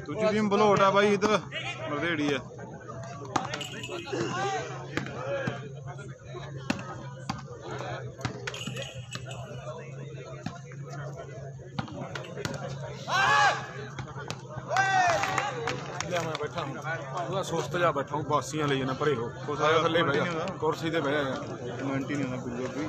दूजी टीम बलोट है भाई, इधर मरदेड़ी है। मैं बैठा हूँ सुस्त जा बैठा हूँ, बासियां ले जाना परे हो थले बह जा, कुर्सी ते बह जा। कमेंट ही नहीं होना बिल्कुल भी।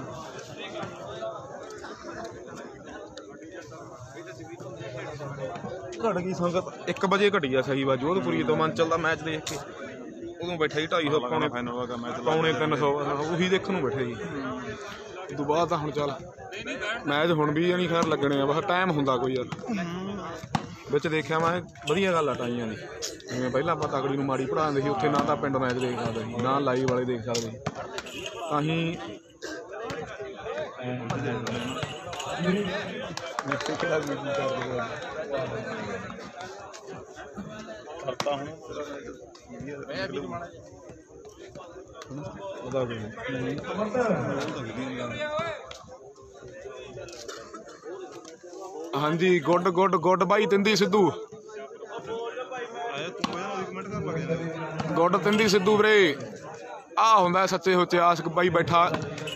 घट गई संगत 1 बजे घटी है सही बात। जोधपुरी तो मंचल का मैच देख के उदों बैठा ही 250 पौने फाइनल का मैच पौने 300 उही देखण नूं बैठे जी। उस तो बाद हुण चल मैच हुण भी नहीं खैर लगने, बस टाइम हुंदा कोई यार विच देखिया मैं वधिया गल आ टाइयां दी। जिवें पहिलां आपां तकड़ी नूं माड़ी पढ़ाਉਂਦੇ ਸੀ, उत्थे ना तां पिंड मैच देख सकदा ਸੀ ना लाइव वाले देख सकदे ਸੀ। तां ही करता हूँ हाँ जी गुड गुड गुड भाई तिंदी सिद्धू गुड तिंदी सिद्धू वीरे आ हुंदा सच्चे सोचे आशिक भाई बैठा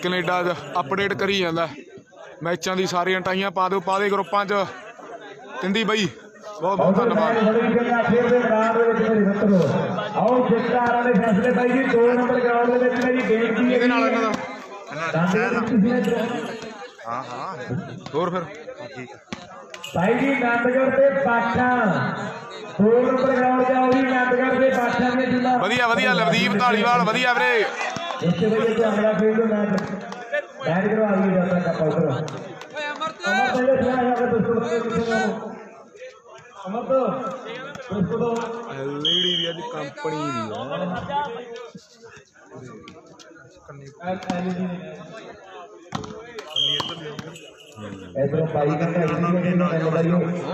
कनेडा अपडेट करी जांदा मैचों की सारियां टाइयां पा दो ग्रुपां च। तिंदी भाई बहुत बहुत धन्यवाद। हाँ हाँ होर फिर भाई जी नंदगढ़ से पाठा 2 नंबर ग्राउंड जाओ जी, नंदगढ़ से पाठा ने जिला वधिया वधिया लवदीप धालीवाल वधिया वीरे। इससे वजह से अगला फील्ड मैच बैठ करो आगे जाता है कपल करो अमर पहले थोड़ा यहाँ पे दोस्तों अमर तो दोस्तों एलईडी भी आज कंपनी दी इधर भाई का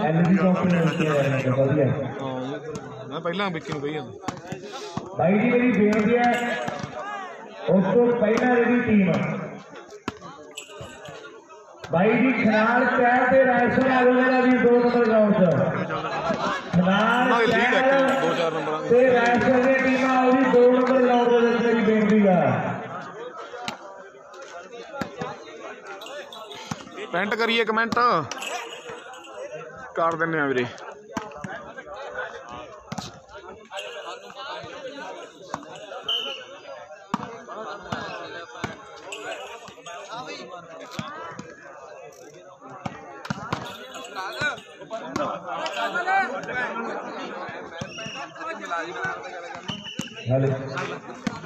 एलईडी कंपनी है। मैं पहला विक्की नूं कही जांदा भाई जी मेरी बेनती है उस तो पहला रेडी टीम भाई जी खनाल शहर से रायसर आ गया भी 2 नंबर ग्राउंड से खनाल लीड है 2-4 नंबर से रायसर की टीम आ गई 2 नंबर ग्राउंड से मेरी बेनती है पेंट करिए कमेंट कर दिंने वीरे।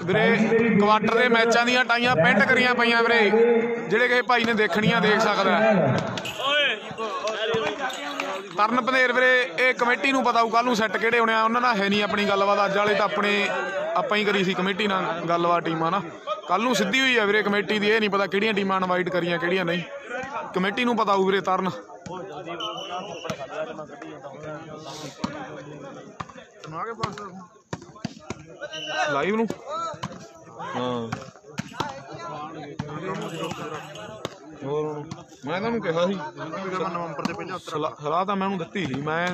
ਵੀਰੇ ਕੁਆਟਰ ਦੇ ਮੈਚਾਂ ਦੀਆਂ ਟਾਈਆਂ ਪਿੰਡ ਕਰੀਆਂ ਪਈਆਂ ਵੀਰੇ, ਜਿਹੜੇ ਕਿਸੇ ਭਾਈ ਨੇ ਦੇਖਣੀਆਂ ਦੇਖ ਸਕਦਾ। ਤਰਨ ਪੰਧੇਰ ਵੀਰੇ ਇਹ ਕਮੇਟੀ ਨੂੰ ਪਤਾ ਹੋਊ ਕੱਲ ਨੂੰ ਸੈੱਟ ਕਿਹੜੇ ਹੋਣੇ ਆ, ਉਹਨਾਂ ਨਾਲ ਹੈ ਨਹੀਂ ਆਪਣੀ ਗੱਲਬਾਤ। ਅੱਜ ਵਾਲੇ ਤਾਂ ਆਪਾਂ ਹੀ ਕਰੀ ਸੀ ਕਮੇਟੀ ਨਾਲ ਗੱਲਬਾਤ ਟੀਮਾਂ ਨਾਲ, ਕੱਲ ਨੂੰ ਸਿੱਧੀ ਹੋਈ ਆ ਵੀਰੇ ਕਮੇਟੀ ਦੀ। ਇਹ ਨਹੀਂ ਪਤਾ ਕਿਹੜੀਆਂ ਟੀਮਾਂ ਇਨਵਾਈਟ ਕਰੀਆਂ ਕਿਹੜੀਆਂ ਨਹੀਂ, ਕਮੇਟੀ ਨੂੰ ਪਤਾ ਹੋਊ ਵੀਰੇ। ਤਰਨ ਲਾਈਵ ਨੂੰ ਹਾਂ ਹੋਰ मैं ਤੁਹਾਨੂੰ ਕਿਹਾ ਸੀ नवंबर के 75 ਸਲਾਹ ਤਾਂ ਮੈਂ ਉਹਨੂੰ ਦਿੱਤੀ ਸੀ। ਮੈਂ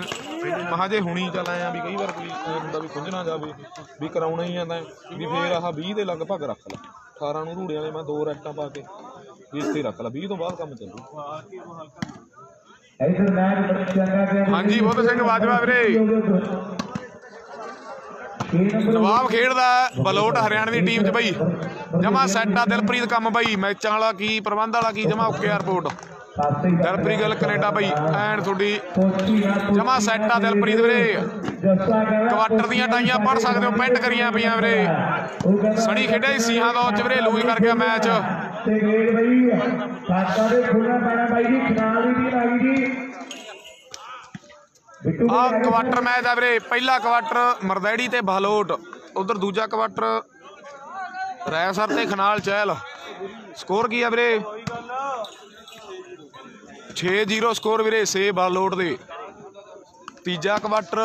ਮਹਾ ਜੇ ਹੁਣੀ ਚੱਲ ਆਇਆ ਵੀ ਕਈ ਵਾਰ ਕੋਈ ਹੁੰਦਾ ਵੀ ਖੁੰਝ ਨਾ ਜਾਵੇ ਵੀ ਕਰਾਉਣਾ ਹੀ ਜਾਂਦਾ ਵੀ ਫੇਰ ਆਹ 20 ਦੇ ਲਗਭਗ ਰੱਖ ਲਾ। 18 ਨੂੰ ਰੂੜੇ ਵਾਲੇ ਮੈਂ 2 ਰੈਕਟਾਂ ਪਾ ਕੇ ਵੀ ਇੱਥੇ ਰੱਖ ਲਾ, 20 ਤੋਂ ਬਾਅਦ ਕੰਮ ਚੱਲੂ। ਹਾਂਜੀ ਬੁੱਧ ਸਿੰਘ ਬਾਜਵਾ ਵੀਰੇ नवाब खेडदा बलोट हरियाणा की टीम च बई जमा सैट आ। दिलप्रीत कम बई मैचों वाला की प्रबंध वाला की जमा okay report. Dilpreet Gill Canada बई एंड थोड़ी जमा सैट आ। दिलप्रीत वीरे क्वार्टर दियां टाइयां पढ़ सकते हो, पेंट करियां पईयां वीरे। सनी खेडे सीहां दौर च वीरे लूज कर गया मैच। आ क्वार्टर मैच है वीरे, पहला क्वार्टर मरदैड़ी ते बहलोट, उधर दूजा क्वार्टर रायसर ते खनाल चहल। स्कोर की है वीरे 6-0 स्कोर वीरे से बहलोट दे। तीजा क्वार्टर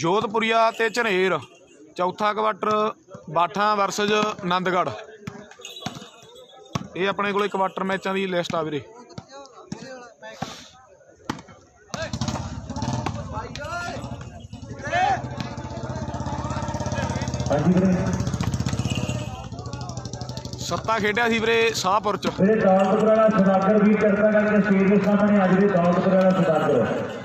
जोधपुरिया ते झनेर, चौथा क्वार्टर बाठा वर्सेज नंदगढ़। ये अपने कोले क्वार्टर मैचों की लिस्ट आ वीरे। हाँ जी वीरे सत्ता खेडिया सी वीरे शाहपुर च। मेरे दौलतपुर वाला सुदागर भी करता करके स्टेज के सामने आज भी दौलतपुर वाला सुदागर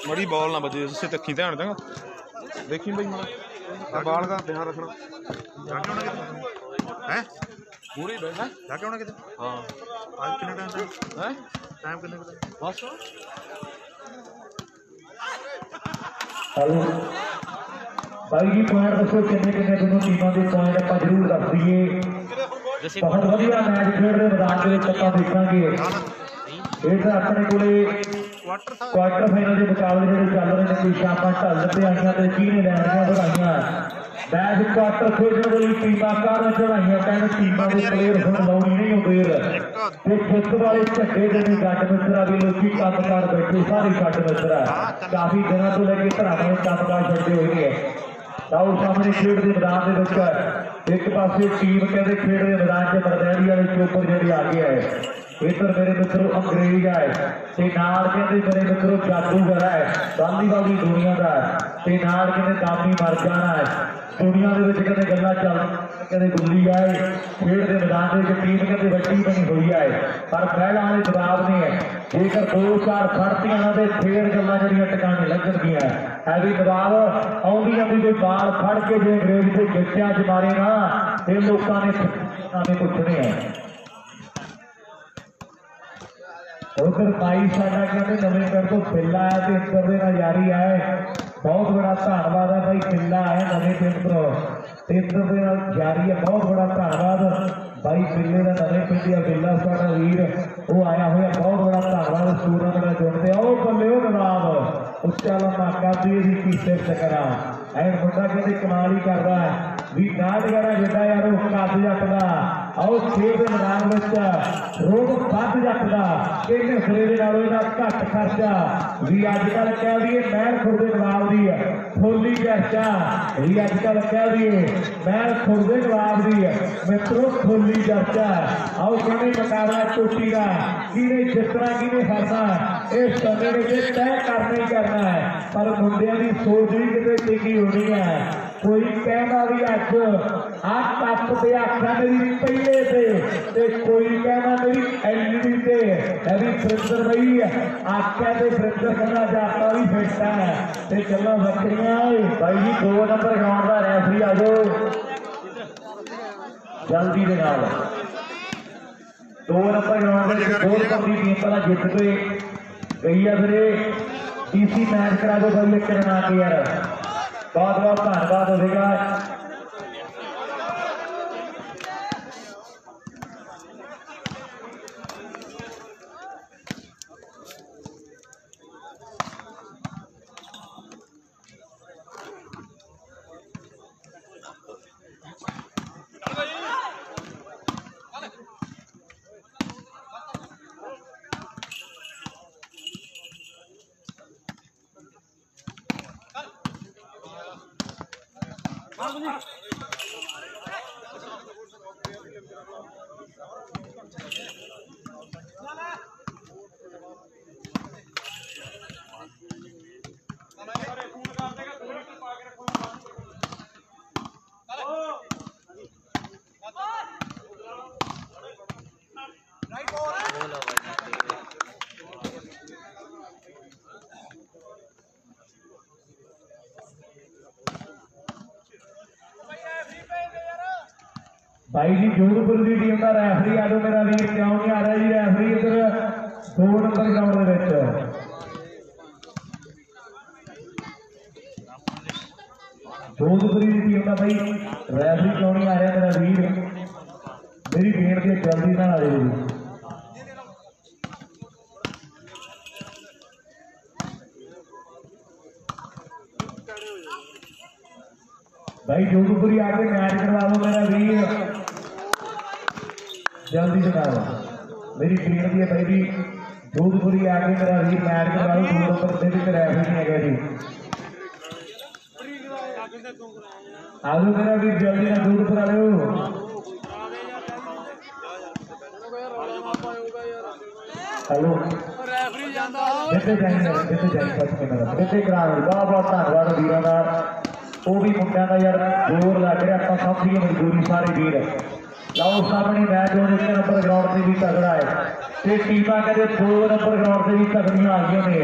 मड़ी बॉल ना बजे उससे तक्की ध्यान देगा देखी भाई मां बाल का ध्यान रखना जाके होना कितने हैं पूरी बैठा जाके होना कितने हां आज कितने टाइम है टाइम कितने का बस हेलो भाई जी पॉइंट दसो कितने कितने दोनों टीमों के पॉइंट आप जरूर दस दीए बहुत बढ़िया मैच खेल रहे मैदान के आप देखेंगे ये अपने को क्वार्टर फाइनल के मुकाबले जो चल रहे हैं कोई शामा ढल पे आईया की ने लैनिया बढ़ाइया मैच क्वार्टर खेलने वाली टीमां कारां चढ़ाइया कहने टीमां के प्लेयर हुण लाउणी नहीं देर ते जित वाले झंडे जिन्हें गट मित्रा भी लोग काम कर बैठे सारे गट मित्रा काफी दिनों तो लेके घरां में काम कार छड्डे हुए है आओ सामने खेड के मैदान के एक पासे टीम कहते खेड के मैदान से मरदैनी वाले चोपर जी आ गया है इधर मेरे मित्रों अंग्रेज है ते नाल कहते मेरे मित्रों जादूगर है गांधीवाल की दुनिया का ते नाल कहते दामी मर जाना है दुनिया के कहते गल्लां चल कहते गुल्ली है खेड के मैदान से टीम कहते वड्डी बनी हुई है पर पहला वाले जवाब नहीं है जेकर 2-4 खड़तियां ना ते फिर गल्लां जड़ियां टकाने लगणगियां है भी जवाब आउंदी आंदी कोई बाल फड़ के जे अंग्रेज के गिट्टियां च मारे ना ते लोकां ने पुछने है उधर भाई साडा कहते नवे पिंड तो बिल्ला है तो इधर के नजारी है बहुत बड़ा धन्यवाद है भाई बिल्ला है नवे पिंड तो इधर के जारी है बहुत बड़ा धन्यवाद भाई बिल्ले का नवे पिंड या बिल्ला साडा वीर वो आया हुआ बहुत बड़ा धन्यवाद टूरनामेंट में जुड़ते आओ बल्ले हो जनाब उच्चा लम्बा कादी भी किसे चकरा ऐ मुंडा कहते कमाल ही करता है भी नाटगड़ा जिदा यार वो कद जटदा आओ खेल के मैदान में रोग वध जटदा कहने सिरे के नालों इहदा घट खर्चा भी अजकल कह दिए महल खुरदे नवाब दी फुल्ली चर्चा भी अजकल कह दिए महल खुरदे नवाब दी मित्रों फुल्ली चर्चा आओ कहने मुकाबला चोटी का किने जितना किने हारना इस समय में तय करना ही करना है पर मुंडिया की सोच भी कितने टिकी होनी है कोई कहना भी अज आ टप से आख्या मेरी पहले से कोई कहना मेरी एलईडी से अभी फ्रिंजर भाई आख्या तो फ्रिंजर करना जाता भी फिरता है ते चलो बकरियां भाई जी 2 नंबर ग्राउंड का रेफरी आ जाओ जल्दी के नाल 2 नंबर ग्राउंड में 2 नंबर की टीम पहला जित के गई है फिर इसी मैच करा दो भाई एक करना के यार बहुत बहुत धन्यवाद होगा भाई जी जोधपुर की टीम का रैफरी आ जाओ मेरा वीर क्यों नहीं आ रहा जी रैफरी इधर 2 नंबर ग्राउंड जोधपुर की टीम का भाई रैफरी क्यों नहीं आ रहा मेरा वीर मेरी बेनती जल्दी ना आ जाए भाई जोधपुरी आके मैच करवा दो मेरा वीर जल्दी से करो मेरी बेनती है भाई भी जोधपुरी आगे मेरा भी मैच कराओ 2 नंबर से भी रैफरी नहीं है जी आलू मेरा भी जल्दी ना जोधपुर आ रहे हो हेलो कितने जाएंगे करा बहुत धन्यवाद वीरों का वो भी मुंडिया का यार जोर लग रहा आप समझिए मजबूरी सारे वीर लाओ सामने मैच हो 1 नंबर ग्राउंड से भी तगड़ा है टीमां कहते 2 नंबर ग्राउंड से भी तगड़ियां आ गई ने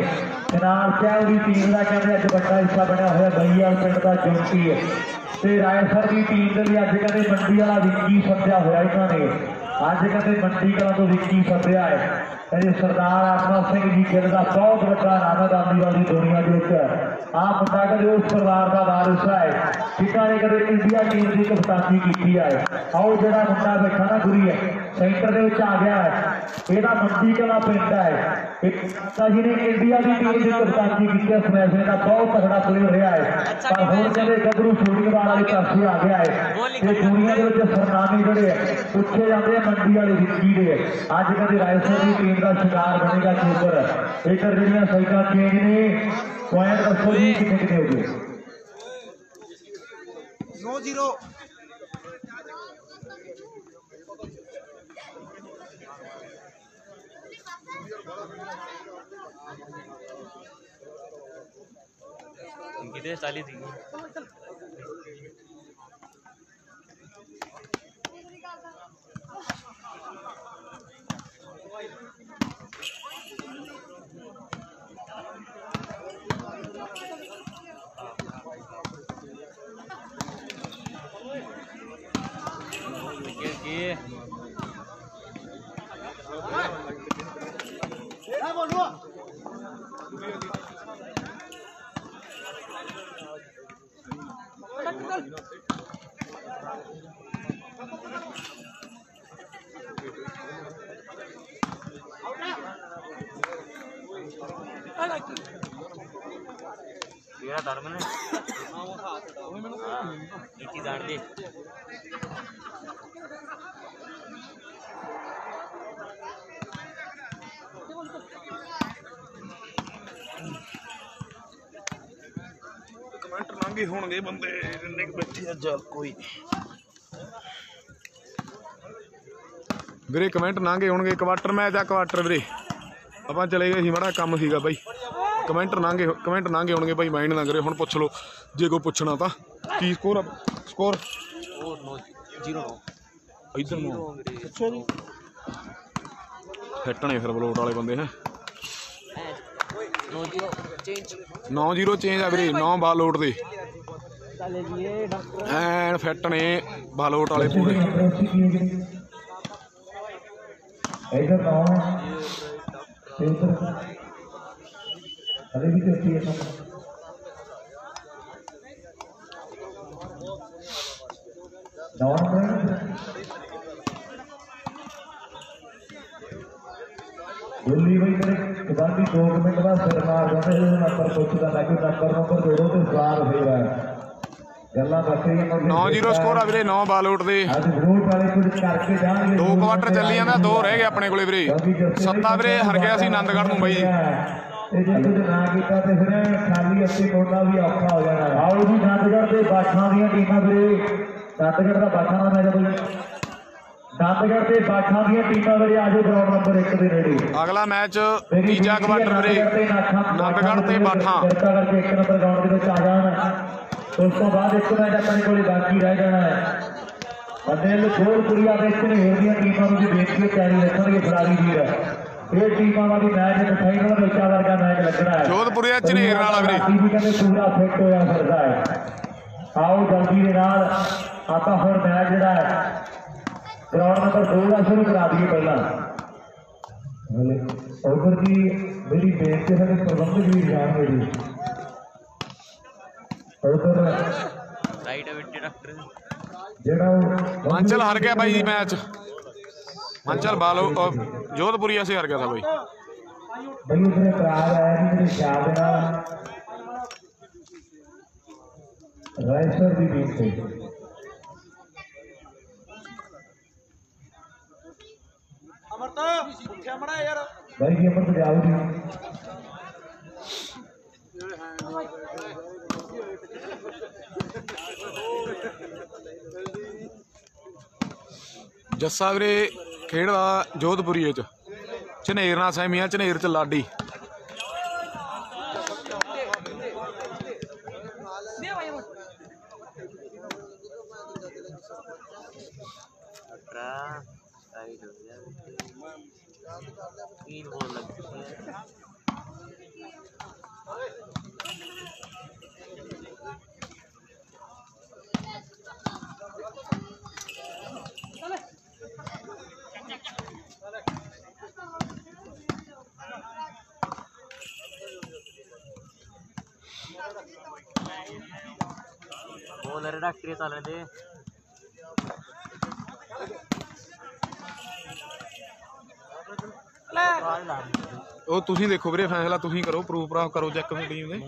जनाब चहल की टीम का कहते अज बड़ा हिस्सा बनया हुआ बईयाल पिंड का जोंटी है रायसर की टीम के लिए अज कहते मंडी वाला विक्की सद्या होया इन्होंने अज कहते मंडी कला तो विक्की सद्या है कहते सरदार आत्मा सिंह जी गिल का बहुत बड़ा नाम है गांधी वाली दुनिया के आ मुंडा कहते उस परिवार का वारिस है जिन्होंने कदे इंडिया टीम की कप्तानी की है आओ जरा मुंडा बैठा ना गुरी है सेंटर के आ गया है यदा मंडी कला पिंड है जिन्हें इंडिया की टीम की कप्तानी की फैसले का बहुत तगड़ा प्लेयर रहा है पर हम कहते गबरू शूटिंग वाले पासे आ गया है दुनिया के सरनामे जोड़े पूछे जाते हैं मंडी वाले विक्की के अज कहते रायसर की टीम का शिकार बनेगा चोकर इधर जड़ियां साइडा चेंज ने पॉइंट दसो जी कितने कितने हो गए 9-0 कितने चाली थी धर्म ने जान ली कमेंट नांगे होणगे बंदे जिन्ने बैठे चल कोई ਵੀਰੇ ਕਮੈਂਟ ਨਾਂਗੇ ਹੋਣਗੇ ਕੁਆਟਰ ਮੈਚ ਆ ਕੁਆਟਰ ਵੀਰੇ ਆਪਾਂ ਚਲੇ ਗਏ ਸੀ ਮਾੜਾ ਕੰਮ ਸੀਗਾ ਬਾਈ ਕਮੈਂਟ ਨਾਂਗੇ ਹੋਣਗੇ ਬਾਈ ਮਾਈਂਡ ਨਾ ਕਰੇ ਹੁਣ ਪੁੱਛ ਲਓ ਜੇ ਕੋਈ ਪੁੱਛਣਾ ਤਾਂ ਕੀ ਸਕੋਰ ਆ ਸਕੋਰ 0 ਇਧਰ ਨੂੰ ਅੱਛਾ ਜੀ ਫਿੱਟਣੇ ਫਿਰ ਬਲੋਟ ਵਾਲੇ ਬੰਦੇ ਹੈ 9-0 ਚੇਂਜ ਆ ਵੀਰੇ 9 ਬਾਲੋਟ ਦੇ ਐਨ ਫਿੱਟ ਨੇ ਬਾਲੋਟ ਵਾਲੇ ਪੂਰੇ इधर कौन इधर अरे भी चलती है गोली भाई मेरे कबाडी 2 मिनट बाद सिर मार जाते नंबर पूछता था कि नंबर जोड़ो तो सवार हो रहा है 9-0 ਸਕੋਰ ਆ ਵੀਰੇ 9 ਬਾਲ ਆਊਟ ਦੇ 2 ਕੁਆਟਰ ਚੱਲੀ ਜਾਂਦਾ 2 ਰਹਿ ਗਏ ਆਪਣੇ ਕੋਲੇ ਵੀਰੇ 7 ਵੀਰੇ ਹਰ ਗਿਆ ਸੀ ਆਨੰਦਗੜ੍ਹ ਨੂੰ ਬਾਈ ਤੇ ਜੇ ਕੁਝ ਨਾ ਕੀਤਾ ਤੇ ਫਿਰ ਖਾਲੀ ਅੱਗੇ ਕੋਣਾ ਵੀ ਔਖਾ ਹੋ ਜਾਣਾ ਆਓ ਜੀ ਆਨੰਦਗੜ੍ਹ ਦੇ ਬਾਠਾਂ ਦੀਆਂ ਟੀਮਾਂ ਵੀਰੇ ਆਨੰਦਗੜ੍ਹ ਦਾ ਬਾਠਾਂ ਦਾ ਮੈਚ ਬਈ ਆਨੰਦਗੜ੍ਹ ਦੇ ਬਾਠਾਂ ਦੀਆਂ ਟੀਮਾਂ ਵੀਰੇ ਆਜੋ ਗਰਾਊਂਡ ਨੰਬਰ 1 ਦੇ ਨੇੜੇ ਅਗਲਾ ਮੈਚ ਤੀਜਾ ਕੁਆਟਰ ਵੀਰੇ ਆਨੰਦਗੜ੍ਹ ਤੇ ਬਾਠਾਂ ਕਿਰਪਾ ਕਰਕੇ 1 ਨੰਬਰ ਗਰਾਊਂਡ ਦੇ ਵਿੱਚ ਆ ਜਾਣ ਉਸ ਤੋਂ ਬਾਅਦ ਇੱਕ ਮੈਚ ਆਪਣੇ ਕੋਲੇ ਬਾਕੀ ਰਹਿ ਜਾਣਾ ਹੈ ਬਦਲ ਗੋਲਪੁਰੀਆ ਦੇ ਝਨੇਰ ਦੀਆਂ ਟੀਮਾਂ ਨੂੰ ਵੀ ਦੇਖ ਕੇ ਤਿਆਰੀ ਰੱਖਣਗੇ ਖਿਡਾਰੀ ਵੀਰ ਇਹ ਟੀਮਾਂ ਵਾਲੀ ਮੈਚ ਫਾਈਨਲ ਵਿੱਚ ਵਰਗਾ ਮੈਚ ਲੱਗਣਾ ਹੈ ਜੋਧਪੁਰੀਆ ਝਨੇਰ ਨਾਲ ਵੀਰੇ ਵੀ ਕਹਿੰਦੇ ਪੂਰਾ ਫਿੱਟ ਹੋਇਆ ਫਿਰਦਾ ਹੈ ਆਓ ਜਲਦੀ ਦੇ ਨਾਲ ਆਪਾਂ ਹੁਣ ਮੈਚ ਜਿਹੜਾ ਹੈ ਗਰਾਊਂਡ ਨੰਬਰ 2 ਦਾ ਸ਼ੁਰੂ ਕਰਾ ਦਈਏ ਪਹਿਲਾਂ ਉਧਰ ਦੀ ਮੇਰੀ ਬੇਨਤੀ ਹੈ ਕਿ ਪ੍ਰਬੰਧਕ ਵੀ ਜਾਣਗੇ ਜੀ मांचल हार गया भाई मैच मांचल बालो जोधपुरिया से हार गया था भाई अमरता उठिया मड़ा यार भाई जी अमर जाओ जी जस्सा वीरे खेडदा जोधपुरी च झनेर नाल सैमिया झनेर च लाडी तीन बॉल लगती है बॉलर डॉक्टर चल रहे थे ਉਹ ਤੁਸੀਂ ਦੇਖੋ ਵੀਰੇ ਫੈਸਲਾ ਤੁਸੀਂ ਕਰੋ ਪ੍ਰੂਫ ਪ੍ਰਾਫ ਕਰੋ ਚੈੱਕ ਟੀਮ ਦੇ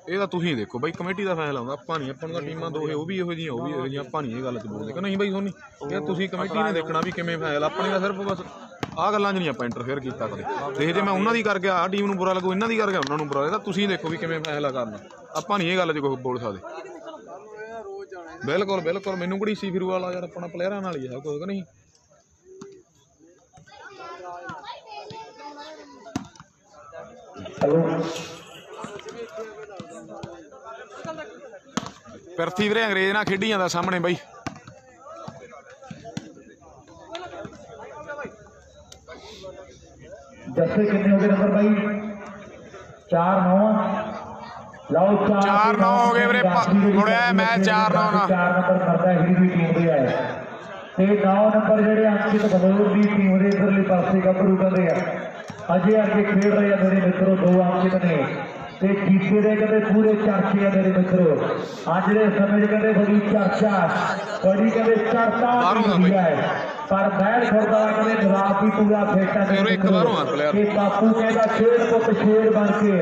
ਇਹ ਤਾਂ ਤੁਸੀਂ ਦੇਖੋ ਬਾਈ ਕਮੇਟੀ ਦਾ ਫੈਸਲਾ ਹੁੰਦਾ ਆਪਾਂ ਨਹੀਂ ਆਪਾਂ ਨੂੰ ਟੀਮਾਂ ਦੋਹੇ ਉਹ ਵੀ ਇਹੋ ਜਿਹੀਆਂ ਉਹ ਵੀ ਇਹੋ ਜਿਹੀਆਂ ਆਪਾਂ ਨਹੀਂ ਇਹ ਗੱਲ 'ਚ ਬੋਲਦੇ ਕਿ ਨਹੀਂ ਬਾਈ ਸੋਨੀ ਇਹ ਤੁਸੀਂ ਕਮੇਟੀ ਨੇ ਦੇਖਣਾ ਵੀ ਕਿਵੇਂ ਫੈਸਲਾ ਆਪਣੇ ਦਾ ਸਿਰਫ ਬਸ ਆਹ ਗੱਲਾਂ 'ਚ ਨਹੀਂ ਆਪਾਂ ਇੰਟਰਫੇਅਰ ਕੀਤਾ ਕਦੇ ਦੇਖ ਜੇ ਮੈਂ ਉਹਨਾਂ ਦੀ ਕਰ ਗਿਆ ਆਹ ਟੀਮ ਨੂੰ ਬੁਰਾ ਲੱਗੂ ਇਹਨਾਂ ਦੀ ਕਰ ਗਿਆ ਉਹਨਾਂ ਨੂੰ ਬੁਰਾ ਲੱਗਦਾ ਤੁਸੀਂ ਦੇਖੋ ਵੀ ਕਿਵੇਂ ਫੈਸਲਾ ਕਰਨਾ ਆਪਾਂ ਨਹੀਂ ਇਹ ਗੱਲ 'ਚ ਕੁਛ ਬੋਲ ਸਕਦੇ ਬਿਲਕੁਲ ਬਿਲਕੁਲ ਮੈਨੂੰ ਕਿਹੜੀ ਸੀ ਫਿਰੂ ਵਾਲਾ ਯਾਰ ਆਪਣਾ ਪਲੇਅਰਾਂ ਨਾਲ ਹੀ ਹੈ ਕੋਈ ਕਿ ਨਹੀਂ ਪਿਰਥੀ ਵੀਰੇ ਅੰਗਰੇਜ਼ ਨਾਲ ਖੇਡੀ ਜਾਂਦਾ ਸਾਹਮਣੇ ਬਾਈ जैसे कितने हो गए नंबर भाई 4-9 लाओ 4-9 हो गए वीरे मुड़िया मैच 4-9 4 नंबर करता है हिरवी टीम दे आए ते 9 नंबर जेडे अंकित बलोर दी टीम दे इधरले पासे गबरू करदे आ अजे आगे खेल रहे हैं मेरे मित्रों 2 अंकित ने ते जीते दे कहते पूरे चर्चे है मेरे मित्रों आज दे समय कहते बड़ी चर्चा बड़ी कहते चर्चा है पर बैठ छोड़ता कहते जवाब भी पूरा फेटा कि बापू कहता शेर पुत शेर बन के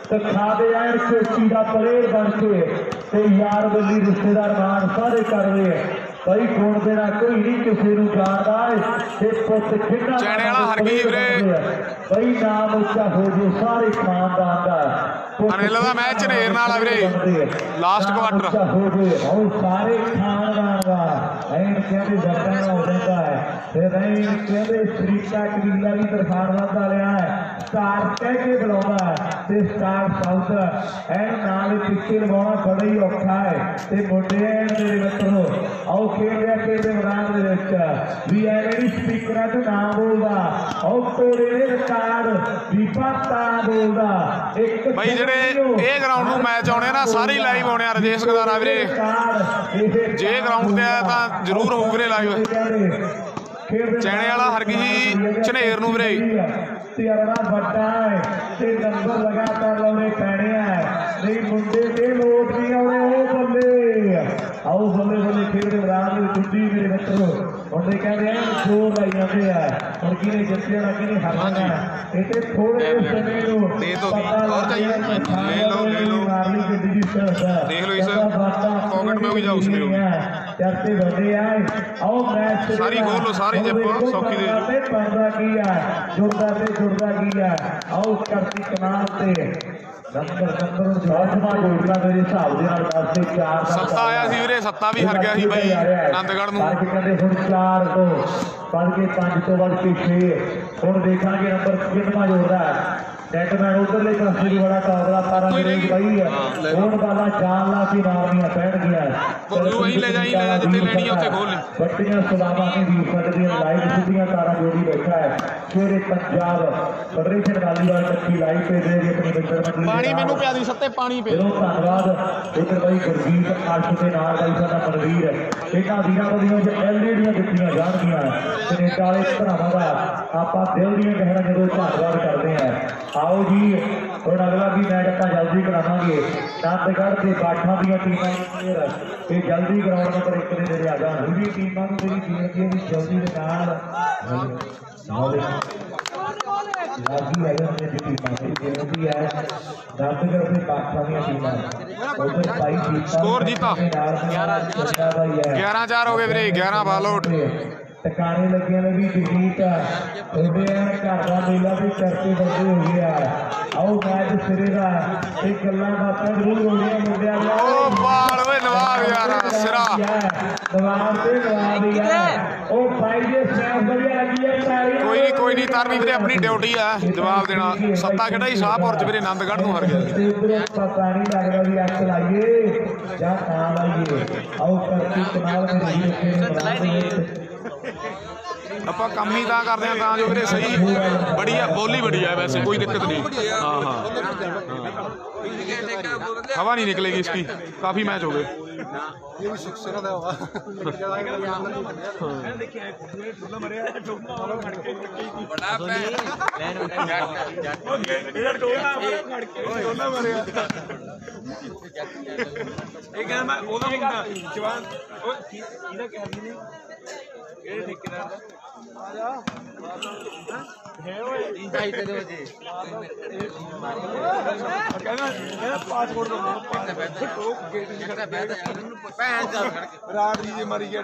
तो खा दे आए चोटी का प्लेयर बन के ते यार बल्ली रिश्तेदार मान सारे कर रहे हैं भाई कौन देना कोई नहीं किसी को जानता है पुत खेलना चैने वाला हरगी वीरे भाई नाम उच्चा हो जो सारे खानदान का अनिल दा मैच झनेर नाल आ वीरे लास्ट क्वार्टर हो गए और सारे खानदान का एंड कहते जगह हो जाता है फिर नहीं कहते श्रीका कबीला भी तरफान वादा लिया है स्टार कह के बुलाता है ते स्टार साउथ एंड नाल पिछे लगाना बड़ा ही औखा है ते मुंडे मेरे मित्रों आओ खेल रहा खेलते मैदान भी एवं स्पीकर तो ना बोलता और तोड़े रिकॉर्ड भी पता बोलता एक भाई जेडे ये ग्राउंड ਨੂੰ ਮੈਚ ਆਉਣੇ ਨਾ ਸਾਰੇ ਲਾਈਵ ਆਉਣੇ ਆ ਰਜੇਸ਼ ਗਦਾਰਾ ਵੀਰੇ ਜੇ ਗਰਾਊਂਡ ਤੇ ਆਇਆ ਤਾਂ ਜ਼ਰੂਰ ਹੋਊ ਵੀਰੇ ਲਾਈਵ ਚੈਣੇ ਵਾਲਾ ਹਰਗੀ ਝਨੇਰ ਨੂੰ ਵੀਰੇ तेरा बड़ा है ते नंबर लगातार लाने पैने है नहीं मुंडे ते लोट नहीं आने ओ बल्ले आओ बल्ले बल्ले खेलते मैदान में टुटी मेरे मित्रों मुंडे कहते हैं जोर लाई जाते हैं और किने जितने ना किने हारना है इतने थोड़े समय लो दे दो और चाहिए ले लो देख लो इस पॉकेट में भी जाओ उसमें चलते बंदे आए आओ मैच सारी खोल लो सारी जिप सौखी दे पड़दा की है जुड़दा की है आओ करती कनाल से नंबर जोड़ना मेरे हिसाब से 10 से 4 सत्ता आया सी वीरे सत्ता भी हार गया सी भाई आनंदगढ़ ਨੂੰ कहते हुण 4 ਤੋਂ ਵੱਧ के 5 ਤੋਂ ਵੱਧ के 6 ਹੁਣ ਦੇਖਾਂਗੇ ਨੰਬਰ ਕਿੰਨਾ ਜੋੜਦਾ ਹੈ नेटमैन उधरले पासे भी बड़ा काबला तारा अंग्रेज भाई है ਹੁਣ ਬਾਲਾ ਜਾਨ ਲਾ ਕੇ ਮਾਰਨੀਆਂ ਪੈਣ ਗਿਆ ਬੋਲੂ ਵਹੀਂ ਲੈ ਜਾਈ ਲੈ ਜਿੱਥੇ ਲੈਣੀ ਉੱਥੇ ਖੋਲ ਲੈ ਬੱਟੀਆਂ ਸਲਾਮਾਂ ਦੀ ਵੀ ਫੜਦੀਆਂ ਲਾਈਵ ਸਿੱਧੀਆਂ ਤਾਰਾਂ ਜੋੜੀ ਬੈਠਾ ਹੈ ਸ਼ੇਰੇ ਪੰਜਾਬ ਫੈਡਰੇਸ਼ਨ ਵਾਲੀਬਾਲ ਕੱਚੀ ਲਾਈਵ ਤੇ ਦੇ ਆਪਣੀ ਮਿੱਤਰ ਮੰਡਲੀ ਪਾਣੀ ਮੈਨੂੰ ਪਿਆ ਦੀ ਸੱਤੇ ਪਾਣੀ ਪੇ ਧੰਨਵਾਦ ਇਧਰ ਬਾਈ ਗੁਰਜੀਤ ਅਰਸ਼ ਦੇ ਨਾਲ ਬਾਈ ਸਾਡਾ ਮਨਵੀਰ ਇਹਨਾਂ ਵੀਰਾਂ ਬੋਲੀਆਂ ਚ ਐਲਈਡੀਆਂ ਦਿੱਤੀਆਂ ਜਾਣਗੀਆਂ ਕੈਨੇਡਾ ਵਾਲੇ ਭਰਾਵਾਂ ਦਾ ਆਪਾਂ ਦਿਲ ਦੀਆਂ ਕਹਿਣਾ ਜਦੋਂ ਧੰਨਵਾਦ ਕਰਦੇ ਆ आओ जी और अगला भी मैच आप जल्दी करावे नंदगढ़ के बाठा दी टीमां जल्दी ग्राउंड नंबर 1 के नेड़े आ जान भी टीमां मेरी बेनती है जल्दी के नाल लागी है अपनी टीमां मेरी बेनती है नंदगढ़ के बाठा दी टीमां उधर भाई जीता स्कोर जीता 11-4 हो गए वीरे 11 बाल आउट ਟਿਕਾਣੇ ਲੱਗਿਆ ਨੇ ਵੀ ਜਗੀਤ ਤੁਹਾਡੇ ਘਰ ਦਾ ਮੇਲਾ ਵੀ ਚਰਚੇ ਵੱਡੇ ਹੋ ਗਿਆ। ਆਓ ਮੈਚ ਸਿਰੇ ਦਾ ਇਹ ਗੱਲਾਂ ਬਾਤਾਂ ਜ਼ਰੂਰ ਹੋ ਰਹੀਆਂ ਮੁੰਡਿਆਂ ਨਾਲ। ਉਹ ਬਾਲ ਓਏ ਨਵਾਬ ਯਾਰ ਸਿਰਾ ਨਵਾਬ ਤੇ ਨਵਾਬ ਯਾਰ ਉਹ ਭਾਈ ਦੇ ਸੈਫ ਵਧੀਆ ਲੱਗੀ ਹੈ। ਕੋਈ ਨਹੀਂ ਤਰਨੀ ਵੀਰੇ ਆਪਣੀ ਡਿਊਟੀ ਆ ਜਵਾਬ ਦੇਣਾ। ਸੱਤਾ ਕਿਹੜਾ ਹੀ ਸ਼ਾਹਪੁਰ ਚ ਵੀਰੇ ਆਨੰਦਗੜ੍ਹ ਨੂੰ ਹਾਰ ਗਿਆ। ਪਤਾ ਨਹੀਂ ਲੱਗਦਾ ਵੀ ਅੱਖ ਲਾਈਏ ਜਾਂ ਤਾਂ ਲਾਈਏ। ਆਓ ਕਰਤੀ ਕਮਾਲ ਆਪਾਂ ਕੰਮ ਹੀ ਤਾਂ ਕਰਦੇ ਆ ਤਾਂ ਜੋ ਵੀਰੇ ਸਹੀ ਬੜੀ ਆ ਬੋਲੀ ਬੜੀ ਆ ਵੈਸੇ ਕੋਈ ਦਿੱਕਤ नहीं। हाँ हाँ हवा नहीं निकलेगी इसकी। काफी मैच हो गए। मारी गया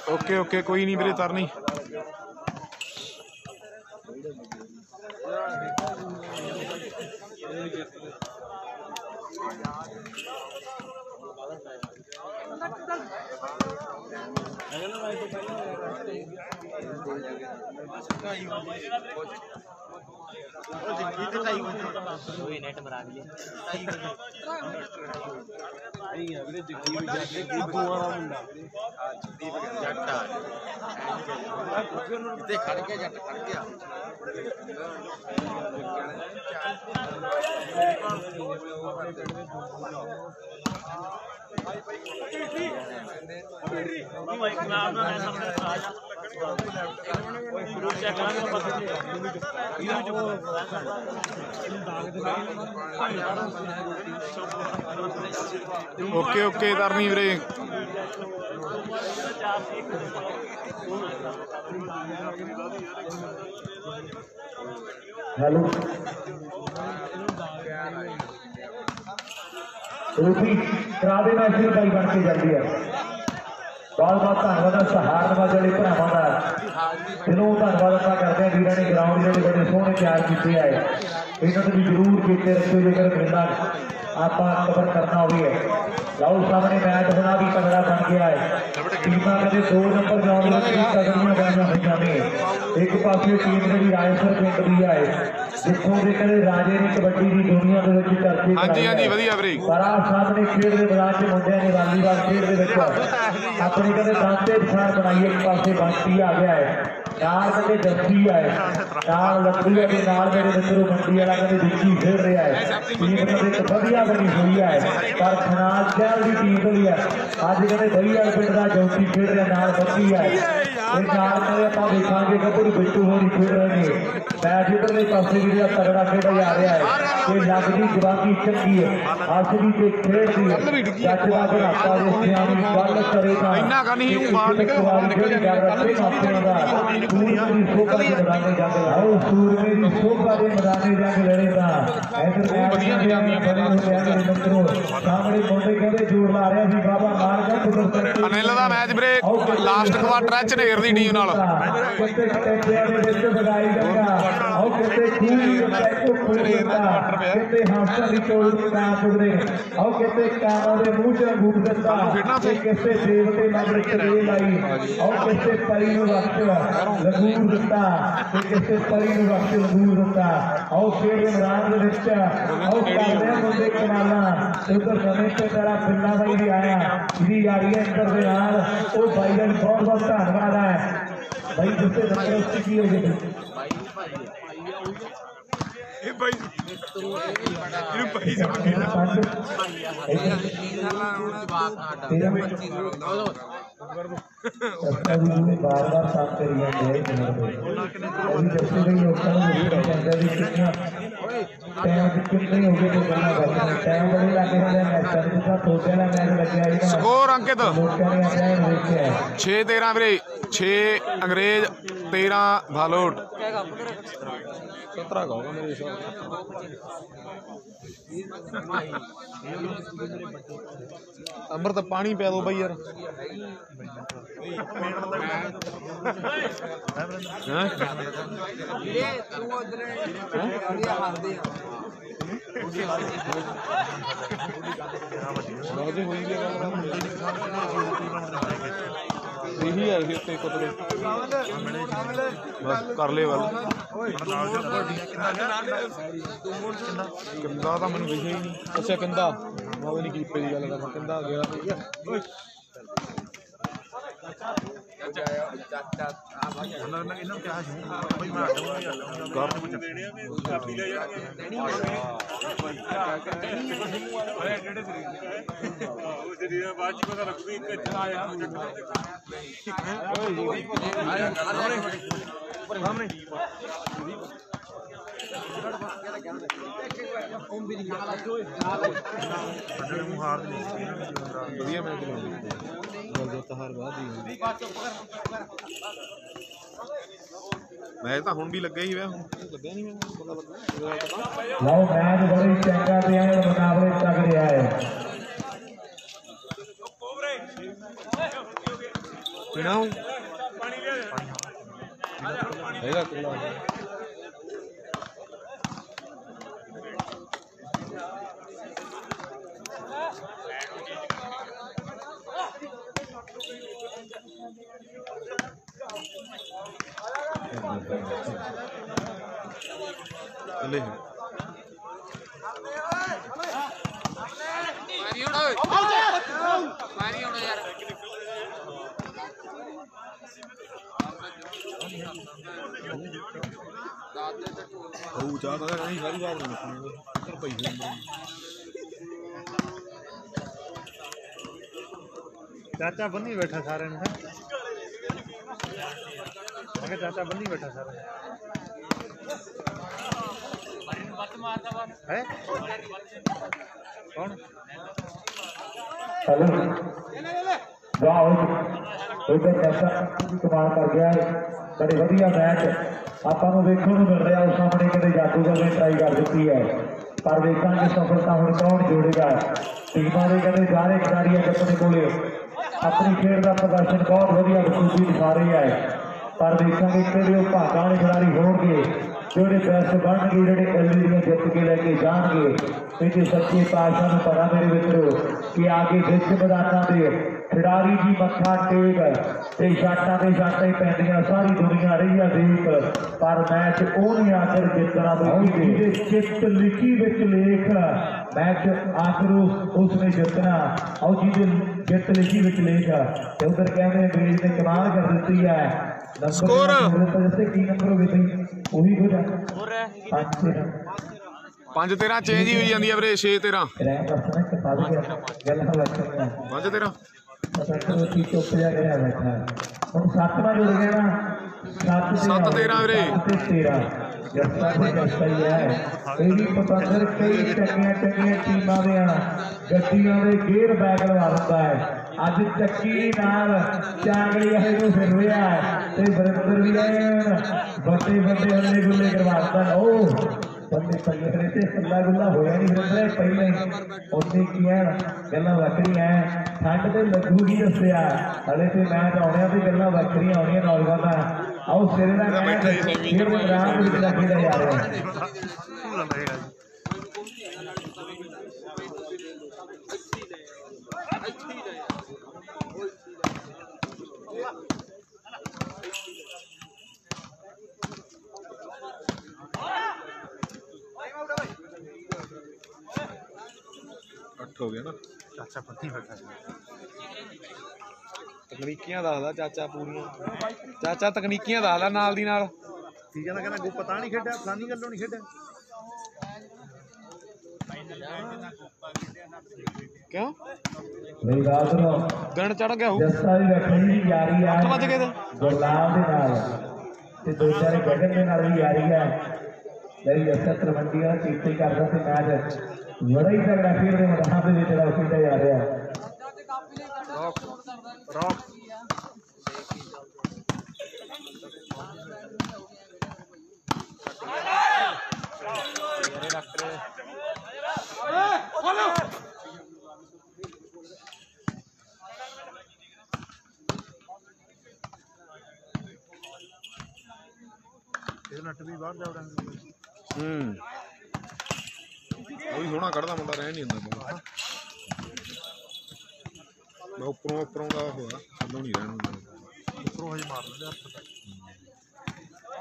ओके ओके कोई नहीं ਵੀਰੇ ਤਰਨੀ। नेट मरा दिए ओके ओके तरनी ਵੀਰੇ। हेलो रूपी करा देना शुरू भाई बन के जल्दी है। बहुत बहुत धन्यवाद सहार वाले भरावां का दिलों धन्यवाद अपना करते हैं। वीरों ने ग्राउंड जो बड़े सोहने तैयार किए है इन्होंने भी जरूर किए रखो जेकर खेलना आप कवर करना हो। लाओ सामने मैच होना भी तगड़ा बन गया है। टीमां कदे 2 नंबर ग्राउंड तगड़ियां बनिया हुई ने। एक पासे टीम जी रायसर पिंड की है जिथों के कहते राजे ने कबड्डी की दुनिया के चर्चे हाँ जी वधिया वीरे। पर सामने खेल के मैदान च मुंडिया ने वालीबाल खेल के अपनी कहते दांते पछाड़ बनाई। एक पासे बंटी आ गया है नाल कहते जस्सी है नाल लक्की है नाल मेरे मित्रों मंडी वाला कहते दिखी खेल रहा है। टीम कहते वधिया बनी हुई है पर खनाल शहर की टीम भी है अज कहते दहीवाल पिंड का जौसी खेल रहा नाल बच्ची है देखा गबरू बिट्टू होरी खेल रहे हैं। मैच इधरले पासे भी तगड़ा खेला जा रहा है। ये लगती जवाबी चंगी है असली से खेल दी जज का घराटा गल करेगा सूरमे की शोभा के मैदानी जंग लड़ेगा। सामने मुंडे कहते जोर ला रहे हैं बाबा मार का अनिल का मैच वीरे लास्ट क्वार्टर है झनेर की टीम नाल। बहुत बहुत धन्यवाद है भाई जिससे तंदुरुस्ती की होगी भाई बार बार साफ करी जाते हैं जैसे भी लोगों कितने हो गए टाइम बड़ी लगे मैच लगे स्कोर अंकित 6-13 ਵੀਰੇ 6 अंग्रेज 13 भालोट 17 होगा मेरे हिसाब अमृत पानी पिया दो भाई यार यही है बस कर ले वाल किंदा तो मैंने दिखे ही नहीं अच्छा किंदा मैं नहीं कीपे की गल कर किंदा गया ਵਧੀਆ ਮੈਚ मैं तो हुण भी लगे ही लगे नहीं पता लो मैच बड़ी चंगा पिया मुकाबले तगड़े आए पीना हूं ले सारी बात चाचा बन्नी बैठा सारे ने चाचा बन्नी बैठा सारे है कौन कमाल कर गया बड़े वधिया मैच ਆਪਾਂ ਨੂੰ ਵੇਖਣ ਨੂੰ ਮਿਲ ਰਿਹਾ। ਉਸ ਸਾਹਮਣੇ ਕਦੇ ਜਾਦੂਗਰ ਨੇ ਟਰਾਈ ਕਰ ਦਿੱਤੀ ਹੈ ਪਰ ਵੇਖਾਂਗੇ ਸਫਲਤਾ ਹੁਣ ਕੌਣ ਜੋੜੇਗਾ। ਟੀਮਾਂ ਦੇ ਕਦੇ ਸਾਰੇ ਖਿਡਾਰੀ ਆਪਣੇ ਕੋਲੇ ਆਪਣੀ ਖੇਡ ਦਾ ਪ੍ਰਦਰਸ਼ਨ ਬਹੁਤ ਵਧੀਆ ਬਖੂਬੀ ਦਿਖਾ ਰਹੇ ਹੈ ਪਰ ਵੇਖਾਂਗੇ ਕਿਹੜੇ ਉਹ ਭਾਗਾਂ ਵਾਲੇ ਖਿਡਾਰੀ ਹੋਣਗੇ ਜਿਹੜੇ ਬੈਸਟ ਬਣਨਗੇ ਜਿਹੜੇ ਐਲਈਡੀਆਂ ਜਿੱਤ ਕੇ ਲੈ ਕੇ ਜਾਣਗੇ। ਇਹ ਸੱਚੇ ਪਾਤਸ਼ਾਹ ਨੂੰ ਪਤਾ ਮੇਰੇ ਮਿੱਤਰੋ ਕਿ ਆਗੇ ਵਿੱਚ ਮੈਦਾਨਾਂ ਦੇ खिडारी जी मत्था टेक ते शाटा ही पैंदियां सारी दुनिया रही देख पर मैच वो नहीं आखिर जितना चित लिखी विच लेख मैच आखिर उसने जितना और जी जित लिखी विच लेख उधर कहने अंग्रेज ने कमाल कर दी है। स्कोर की नंबर हो गई वही कुछ 5-13 चेंज ही हुई जाती है वीरे 6-13 5-13 चुप जा कर बैठा हम 7वां जुड़ गया ना 7-13 वीरे जस्ता ही है ये भी पतंगर कई चंगिया टीमां दे गड्डियां दे गेयर बैग लवा दिता है। अज चक्की नाल चांगली वाले को फिर रहा है ते बरिंदर भी आए बड़े बड़े हल्ले गुल्ले करवा दिता बंदे पंजे से हल्ला गुल्ला होया नहीं फिर पहले उन्हें की है गल्लां वक्रियां ठंड तो लगूगी दसिया हले तो मैच आने भी गल्लां वक्रियां आउणियां नौजवान आओ सिरे का मैदान लगे जा रहा है। हो गया ना चाचा पत्नी बैठा तकनीकियां दसदा चाचा पूरियां चाचा तकनीकियां दसदा नाल दी नाल ठीक है ना कहना गो पता नहीं खेड़ा फलानी गल्लों नहीं खेड़ा क्यों ਮੇਰੀ ਗੱਲ ਸੁਣੋ ਦਿਨ ਚੜ ਗਿਆ ਹੋਊ ਜੱਸਾ ਦੀ ਰੱਖਣੀ ਦੀ ਯਾਰੀ ਆ 8 ਵਜ ਗਏ ਤੇ ਗੁਰਲਾਲ ਦੇ ਨਾਲ ਤੇ ਦੂਜਾ ਨੇ ਗਗਨ ਦੇ ਨਾਲ ਵੀ ਯਾਰੀ ਹੈ ਜਿਹੜੀ ਜੱਸਾ ਤਰਵੰਡੀ ਵਾਲਾ ਚੀਤੇ ਕਰਦਾ ਤੇ ਮੈਚ ਬੜਾ ਹੀ ਤਗੜਾ ਖੇਡ ਦੇ ਮੈਦਾਨ ਦੇ ਵਿੱਚ ਜਿਹੜਾ ਖੇਡਿਆ ਜਾ ਰਿਹਾ ਰੌਕ ਇਹ ਨੱਟ ਵੀ ਬਾਹਰ ਜਾ ਵੜਾਂਗੇ ਉਹ ਵੀ ਸੋਹਣਾ ਕੱਢਦਾ ਮੁੰਡਾ ਰਹਿ ਨਹੀਂ ਹੁੰਦਾ ਮੈਂ ਉੱਪਰੋਂ ਦਾ ਹੋਇਆ ਥੱਲੋਂ ਨਹੀਂ ਰਹਿਣ ਹੁੰਦਾ ਉੱਪਰੋਂ ਹਜੇ ਮਾਰ ਲੈਂਦੇ ਹੱਥ ਤੱਕ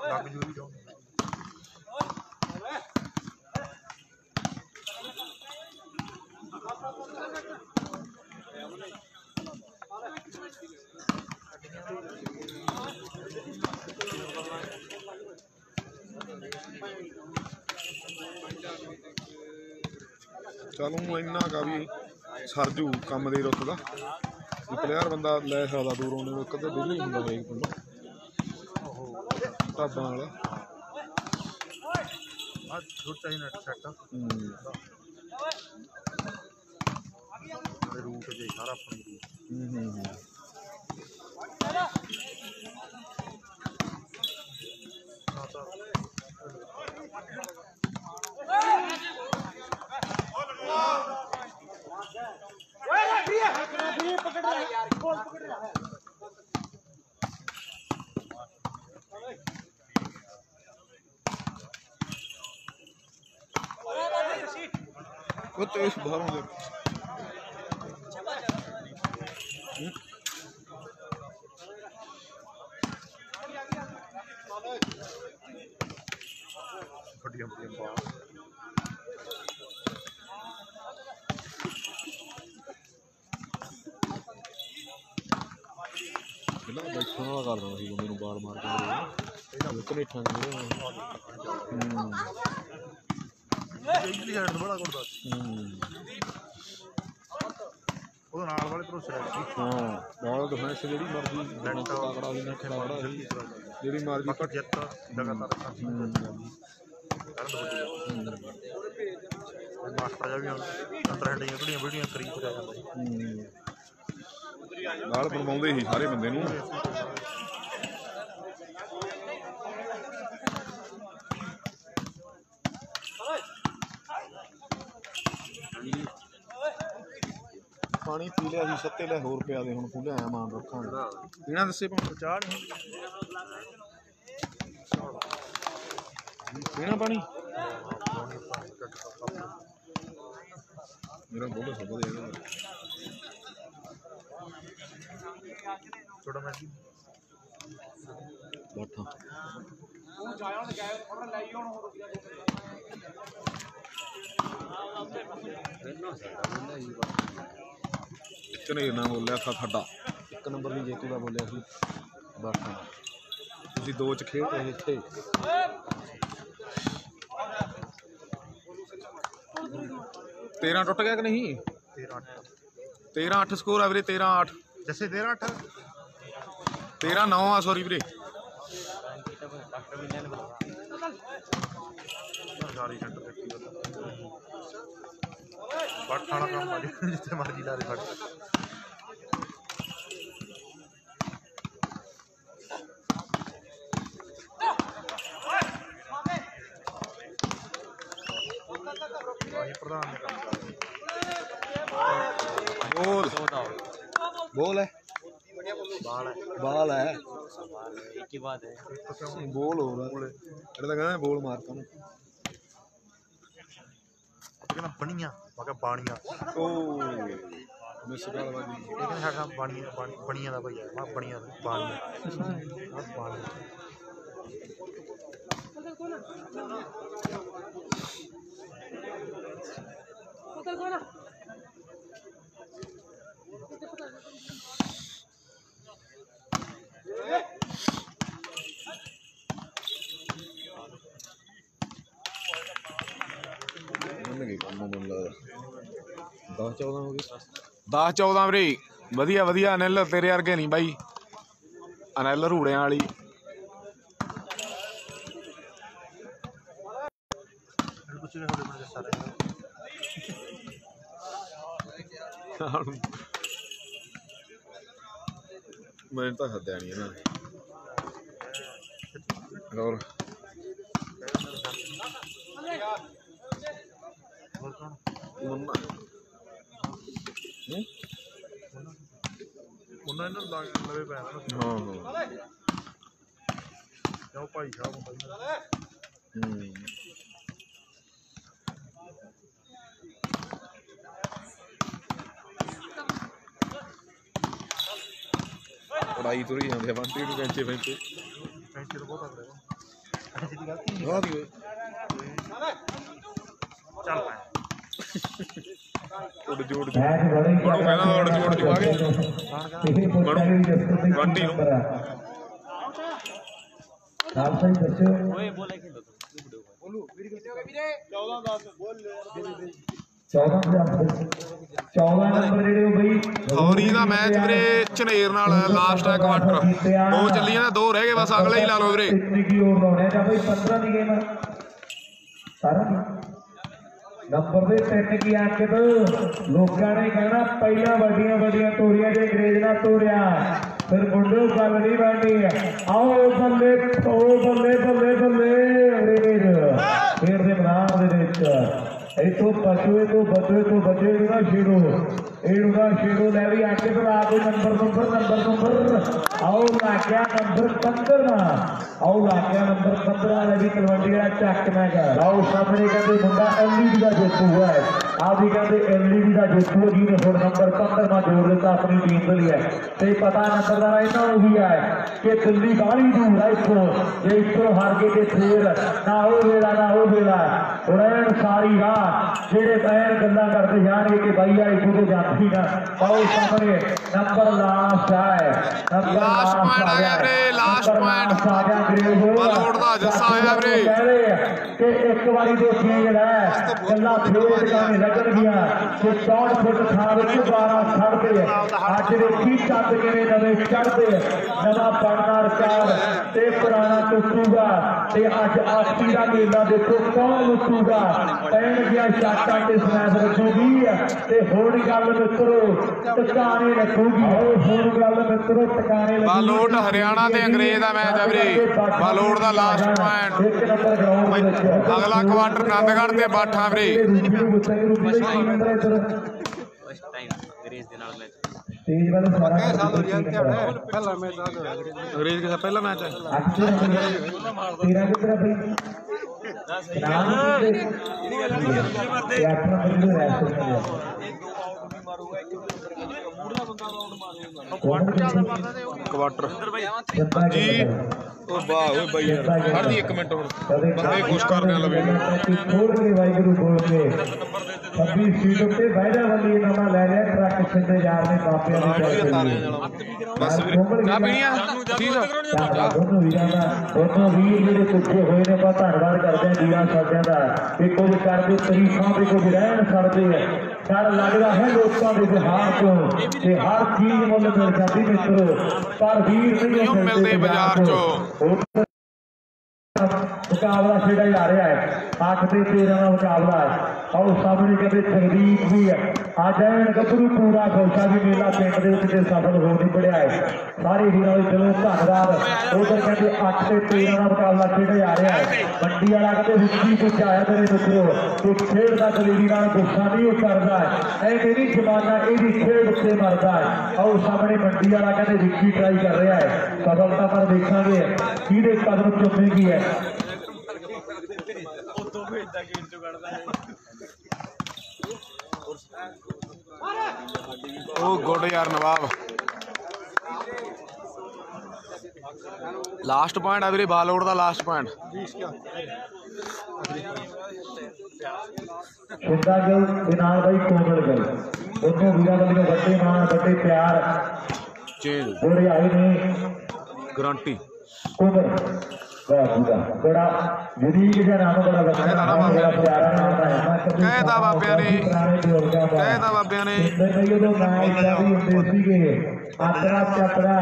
ਲੱਗ ਜੂ ਵੀ ਜਾਓ ਚਲੋ ਇੰਨਾ ਕਾ ਵੀ ਸਰਜੂ ਕੰਮ ਦੇ ਰੁੱਤ ਦਾ ਪਲੇਅਰ ਬੰਦਾ ਲੈ ਸਕਦਾ ਦੂਰੋਂ ਨੇ ਇੱਕ ਤਾਂ ਡੇਲੀ ਹੁੰਦਾ ਹਰੇਕ ਪਿੰਡ ਢਾਬਾਂ ਵਾਲਾ ਆ ਛੋਟਾ ਹੀ ਨੈਟ ਸੈੱਟ ਰੂਟ ਜੇ ਸਾਰਾ ਆਪਣੀ ਉਹ ਤੇ ਬਾਹਰੋਂ ਦੇ ਵੱਡੀਆਂ ਵੱਡੀਆਂ ਬਾਲ ਪਹਿਲਾਂ ਬੈਠਣ ਵਾਲਾ ਕਰ ਦੇਣਾ ਸੀ ਬੰਦੇ ਨੂੰ ਬਾਲ ਮਾਰ ਕੇ ਕਨੇਠਾਂ ਇੰਗਲਿਸ਼ ਹੈਡ ਬੜਾ ਕਰਦਾ ਉਹਦੇ ਨਾਲ ਵਾਲੇ ਭਰੋਸੇ ਰੱਖ ਸੀ ਹਾਂ ਬਾਲ ਡਿਫੈਂਸ ਜਿਹੜੀ ਮਰਜ਼ੀ ਤਕੜਾ ਸੀ ਨਾ ਖੜਾ ਸੀ ਜਿਹੜੀ ਮਰਜ਼ੀ ਪਰ ਜਿੱਤ ਲਗਾਤਾਰ ਮਾਸਟਰ ਜਾ ਵੀ ਅੰਦਰ ਹੱਡੀਆਂ ਬੜੀਆਂ ਬੜੀਆਂ ਕਰੀ ਤੁਰਿਆ ਜਾਂਦਾ ਬਾਲ ਬਣਵਾਉਂਦੇ ਸੀ ਸਾਰੇ ਬੰਦੇ ਨੂੰ ਪਾਣੀ ਪੀ ਲਿਆ ਸੀ ਸੱਤੇ ਲੈ ਹੋਰ ਪਿਆ ਦੇ ਹੁਣ ਖੁੱਲਿਆ ਆਇਆ ਮਾਨ ਰੱਖਾਂਗੇ ਇਹਨਾਂ ਦੱਸੇ ਪਾਉਣ ਚਾਹ ਨਹੀਂ ਪੀਣਾ ਪਾਣੀ ਮੇਰਾ ਬੋਲ ਸਭ ਦੇ ਇਹਦਾ ਛੋਟਾ ਮੈਚ ਬੈਠਾ ਇੱਕ ਨੇ ਨਾ ਬੋਲਿਆ ਖੱਡਾ ਇੱਕ ਨੰਬਰ ਦੀ ਜੇਤੂ ਦਾ ਬੋਲਿਆ ਸੀ ਬੈਠਾ ਤੁਸੀਂ ਦੋ ਚ ਖੇਡ ਰਹੇ ਇੱਥੇ ਤੇਰਾਂ ਟੁੱਟ ਗਿਆ ਕਿ ਨਹੀਂ 13-8 ਸਕੋਰ ਆ ਵੀਰੇ 13-8 ਜੱਸੇ 13-8 13-9 ਆ ਸੌਰੀ ਵੀਰੇ ਗਾਲੀ ਛੱਡ ਬੱਟ ਵਾਲਾ ਕੰਮ ਆ ਜਿੱਥੇ ਮਰਜੀ ਲਾ ਦੇ ਫੜ ਪ੍ਰਧਾਨ ਨੇ ਕੰਮ ਬੋਲ ਬੋਲ ਹੈ ਬਾਲ ਹੈ एक ही बात है ਬੋਲ ਹੋ ਰਿਹਾ ਇਹਦਾ ਤਾਂ ਕਹਿੰਦਾ ਬੋਲ ਮਾਰਤਾ ਨੂੰ ਕਹਿੰਦਾ ਬਣੀਆਂ ਮੈਂ ਕਿਹਾ ਬਾਣੀਆਂ ਉਹ ਮਿਸ ਗਾਲ ਵਾਜੀ ਇਹ ਕਹਿੰਦਾ ਸਾਡਾ ਬਣੀਆਂ ਦਾ ਭਈਆ ਮੈਂ ਬਣੀਆਂ ਦਾ ਬਾਣੀਆਂ ਬਾਣੀਆਂ ਕਰਨਗੇ ਕੰਮ ਮੈਨੂੰ ਲੱਗਦਾ 10-14 ਹੋ ਗਏ 10-14 ਵੀਰੇ ਵਧੀਆ ਵਧੀਆ ਅਨਿਲ ਤੇਰੇ ਵਰਗੇ ਨਹੀਂ ਬਾਈ ਅਨਿਲ ਰੂੜਿਆਂ ਵਾਲੀ ਮੈਨੂੰ ਤਾਂ ਹੱਦਿਆ ਨਹੀਂ ਇਹਨਾਂ ਨੇ ਹੋਰ ਉਹਨਾਂ ਇਹਨਾਂ ਨੂੰ ਲਵੇ ਪੈਣਾ ਹਾਂ ਹਾਂ ਜਾਓ ਭਾਈ ਸਾਹਿਬ ਪੜਾਈ ਤੁਰੀ ਜਾਂਦੇ ਆ ਬੰਟੀ ਨੂੰ ਕੈਂਚੇ ਪੈਂਚੇ ਕੈਂਚੇ ਤਾਂ ਬਹੁਤ ਆਉਂਦੇ ਕੈਂਚੇ ਦੀ ਗਲਤੀ ਨਹੀਂ ਆਦੀ ਓਏ ਚੱਲ ਪਾ ਉੱਡ ਜੋੜ ਜੀ ਉਹਨੂੰ ਕਹਿੰਦਾ ਉੱਡ ਜੋੜ ਜੂ ਆ ਗਏ ਬੰਟੀ ਨੂੰ ਆਪ ਸਹੀ ਬੱਚੇ ओए बोले कि बोलू वीडियो कितने हो गए वीरे 14-10 बोल 14 ਨੰਬਰ ਜਿਹੜੇ ਉਹ ਬਈ ਹੌਰੀ ਦਾ ਮੈਚ ਵੀਰੇ ਝਨੇਰ ਨਾਲ ਲਾਸਟ ਹੈ ਕੁਆਟਰ 2 ਚੱਲੀ ਜਾਂਦਾ 2 ਰਹਿ ਗਏ ਬਸ ਅਗਲੇ ਹੀ ਲਾ ਲਓ ਵੀਰੇ ਕਿੰਨੀ ਕੀ ਹੋਰ ਲਾਉਣੇ ਆ ਬਈ 15 ਦੀ ਗੇਮ ਸਾਰਾ ਨੰਬਰ ਦੇ 3 ਕੀ ਅੰਕਿਤ ਲੋਕਾਂ ਨੇ ਕਹਿਣਾ ਪਹਿਲਾਂ ਵੱਡੀਆਂ ਵੱਡੀਆਂ ਤੋਰੀਆਂ ਦੇ ਅੰਗਰੇਜ਼ ਨਾਲ ਤੋਰਿਆ ਫਿਰ ਮੁੰਡੇ ਗੱਲ ਨਹੀਂ ਬਣਨੀ ਆਓ ਬੱਲੇ ਬੱਲੇ ਬੱਲੇ ਬੱਲੇ ਅੰਗਰੇਜ਼ ਖੇਡ ਦੇ ਮੈਦਾਨ ਦੇ ਵਿੱਚ इतो पशुए तो बचे ना शेरो ले भी आके पर आगे नंबर आओ लाख्या नंबर 15 आओ लाख्या नंबर 15 ले भी तलवंडी का चक मैं कर आओ सामने कहते मुंडा एलईडी का जेतू हुआ है आप भी कहते एलईडी का जेतू है जी ने हुण नंबर 15 में जोड़ दिता अपनी टीम के लिए ते पता नंबरदार इन्ना वही है कि दिल्ली बाहली दूर है इतो जे इतो हार गए ते फिर ना हो वेला हुण सारी राह ਜਿਹੜੇ ਬੈਨ ਗੱਲਾਂ ਕਰਦੇ ਜਾਣਗੇ ਕਿ ਬਾਈ ਆ ਇਥੋਂ ਤੋਂ ਜਾਂਦੀ ਨਾ ਆਓ ਸਾਹਮਣੇ ਨੰਬਰ ਲਾਸਟ ਹੈ ਲਾਸਟ ਪੁਆਇੰਟ ਆ ਗਿਆ ਵੀਰੇ ਲਾਸਟ ਪੁਆਇੰਟ ਬਲੋੜ ਦਾ ਜੱਸਾ ਆਇਆ ਵੀਰੇ ਕਿ ਇੱਕ ਵਾਰੀ ਦੇਖੀਏ ਜਿਹੜਾ ਗੱਲਾਂ ਫੇਰ ਟਿਕਾਣੇ ਲੱਗਣਗੀਆਂ ਕਿ 64 ਫੁੱਟ ਥਾਂ ਵਿੱਚ 12 ਛੱਡਦੇ ਅੱਜ ਦੇਖੀ ਚੱਦ ਕਿਵੇਂ ਨਵੇਂ ਚੜ੍ਹਦੇ ਨਵਾਂ ਬਣਨਾ ਰਿਕਾਰਡ ਤੇ ਪੁਰਾਣਾ ਟੁੱਟੂਗਾ ਤੇ ਅੱਜ ਆਖੀ ਦਾ ਮੇਲਾ ਦੇਖੋ ਕੌਣ ਲੁੱਟੂਗਾ ਪੈਣਗੀਆਂ ਸ਼ਾਟਾਂ ਤੇ ਸਮੈਸ ਰੱਖੂਗੀ ਤੇ ਹੋਰ ਗੱਲ ਮਿੱਤਰੋ ਟਿਕਾਣੇ ਰੱਖੂਗੀ ਹੋਰ ਗੱਲ ਮਿੱਤਰੋ ਟਿਕਾਣੇ ਬਲੋੜ ਹਰਿਆਣਾ ਤੇ ਅੰਗਰੇਜ਼ ਦਾ ਮੈਚ ਆ ਵੀਰੇ ਬਲੋੜ ਦਾ ਲਾਸਟ ਪੁਆਇੰਟ ਅਗਲਾ ਕੁਆਟਰ ਨੰਦਗੜ੍ਹ ਤੇ ਬਾਠਾ ਵੀਰੇ फर्स्ट टाइम अंग्रेज दे नाल मैच तेज वाले सारा पहला मैच अंग्रेज के साथ पहला मैच है तेरा कितना भाई क्वार्टर जी ओ वाह ओए भाई यार हर दी 1 मिनट हुन बंदे खुश करने लवे छोड़ के वाहिगुरु बोल के 26 सीट पे बैठा वाली नवा ले लिया ट्रक सिद्धे यार ने काफिया बस वीर क्या पीनिया ठीक है दोनों वीर ਜਿਹੜੇ ਪੁੱਛੇ ਹੋਏ ਨੇ ਆਪਾਂ ਧੰਨਵਾਦ ਕਰਦੇ ਹਾਂ ਵੀਰਾਂ ਸਾਡਿਆਂ ਦਾ ਕਿ ਕੁਝ ਕਰਦੇ ਤਰੀਫਾਂ ਤੇ ਕੁਝ ਰਹਿਣ ਛੱਡਦੇ ਆ ਡਰ ਲੱਗਦਾ ਹੈ ਲੋਕਾਂ ਦੇ ਜਹਾਨ ਤੋਂ ਤੇ ਹਰ ਚੀਜ਼ ਮੁੱਲ ਮਿਲ ਜਾਂਦੀ ਮਿੱਤਰੋ ਪਰ ਵੀਰ ਨਹੀਂ ਮਿਲਦੇ ਬਾਜ਼ਾਰ ਚੋਂ मुकाबला छेड़ा जा रहा है 8 ਤੇ 13 का मुकाबला है और सामने कहते जगदीप भी है आज गभरू पूरा खौसा भी मेला पिंड के सफल हो नहीं पड़िया है सारे वीरों चलो धन्यवाद उधर कहते 8 ਤੇ 13 का मुकाबला छेड़ा जा रहा है मंडी वाला कहते विक्की कुछ आया मेरे मित्रों तो खेड का दलेरी नाल गुस्सा नहीं करता है मेरी जमाना यही खेड से मरता है और सामने मंडी वाला कहते विक्की ट्राई कर रहा है सफलता पर देखा कि कदम चुमेगी है ओ गुड यार नवाब लास्ट पॉइंट है वीरे बालोड़ का लास्ट पॉइंट भाई कोमल गए दोनों वीरा वाली बड़े मान बड़े प्यार चेंज बड़े आए ने गारंटी कोमल बड़ा यूनिक जहा नाम बड़ा बड़ा प्यारा नाम है ਕਹਿਤਾ ਬਾਬਿਆਂ ਨੇ, ਕਹਿਤਾ ਬਾਬਿਆਂ ਨੇ। ਉਦੋਂ ਮੈਚ ਦਾ ਵੀ ਹੁੰਦੇ ਸੀਗੇ ਆਤਰਾ ਚੱਤਰਾ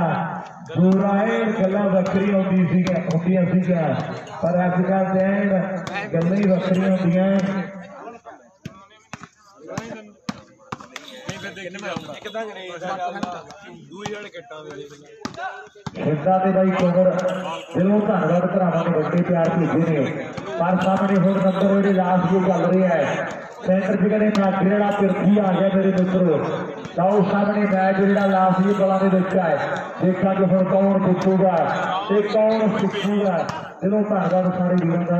ਦੂਰਾਏ ਗੱਲਾਂ ਵੱਖਰੀਆਂ ਹੁੰਦੀਆਂ ਸੀਗੀਆਂ, ਪਰ ਅੱਜ ਕੱਲ੍ਹ ਤੇ ਗੱਲਾਂ ਹੀ ਵੱਖਰੀਆਂ ਹੁੰਦੀਆਂ। ਖੇਡਾਂ ਦੇ ਬਾਈ ਕਵਰ ਦਿਲੋਂ ਧੰਨਵਾਦ ਭਰਾਵਾਂ ਨੇ, ਵੱਡੇ ਪਿਆਰ ਭੇਜੇ ਨੇ। ਪਰ ਸਾਹਮਣੇ ਹੁਣ ਨੰਬਰ ਜਿਹੜੇ ਲਾਸਟ ਜੋ ਚੱਲ ਰਿਹਾ ਹੈ ਸੈਂਟਰ ਜਿਹੜੇ ਨਾਗਰੇ ਵਾਲਾ ਪਿਰਥੀ ਆ ਗਿਆ ਮੇਰੇ ਮਿੱਤਰੋ। ਲਓ ਸਾਹਮਣੇ ਮੈਚ ਜਿਹੜਾ ਲਾਸਟ ਦੀ ਬਲਾਂ ਦੇ ਵਿੱਚ ਹੈ, ਦੇਖਾਂਗੇ ਹੁਣ ਕੌਣ ਜਿੱਤੂਗਾ ਤੇ ਕੌਣ ਸਿੱਖੂਗਾ। ਦਿਲੋਂ ਧੰਨਵਾਦ ਸਾਰੇ ਵੀਰਾਂ ਦਾ।